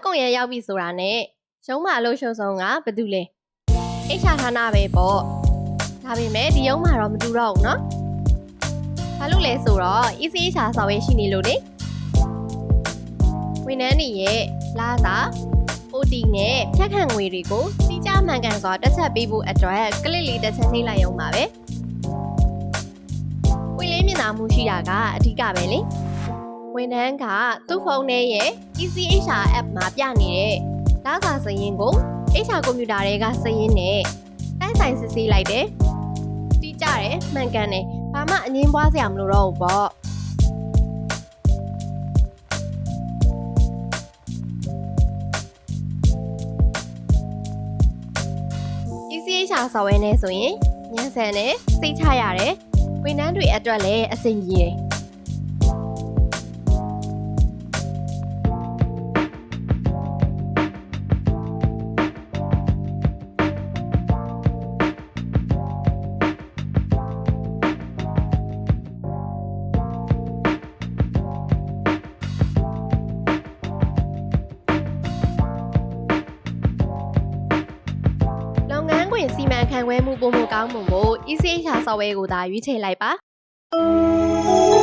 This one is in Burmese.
ကုန်ရရောက်ပြီဆိုတာနဲ့ရုံးမှာအလုပ်ရှုံဆုံးကဘာတူလဲအိတ်ချဌာနပဲပေါ့ဒါပေမဲ့ဒီရုံးမှာတော့မတူတော့ဘူးနော်ဘာလို့လဲဆိုတော့ ECH ဆောက်ရရှိနေလို့လေဝန်ထမ်းတွေရဲ့လာစာ OT နဲ့ဖြတ်ခံငွေတွေကိုတိကျမှန်ကန်စွာတက်ချက်ပေးဖို့အတွက်ကလစ်လေးတစ်ချက်နှိပ်လိုက်ရုံပါပဲဝင်လေးမျက်နှာမှုရှိတာကအဓိကပဲလေဝန်ထမ်းကသူ့ဖုန်းထဲရဲ့ ECH app မှာပြနေတဲ့လာစာစာရင်းကို HR ကွန်ပျူတာတွေကစာရင်းနဲ့တိုက်ဆိုင်စစ်ဆေးလိုက်တယ်တိကျတယ်မှန်ကန်တယ်ဘာမှအငင်းပွားစရာမလိုတော့ဘူးပေါ့ECH ဆော်ဝဲနေဆိုရင်ညံဆန်နဲ့စိတ်ချရတယ်ဝန်ထမ်းတွေအတွက်လည်းအဆင်ပြေတယ်စီမံခန့်ခွဲမှုပုံမကောင်းမှုကို ECH ဆော်ဝဲကိုသာရွေးချယ်လိုက်ပါ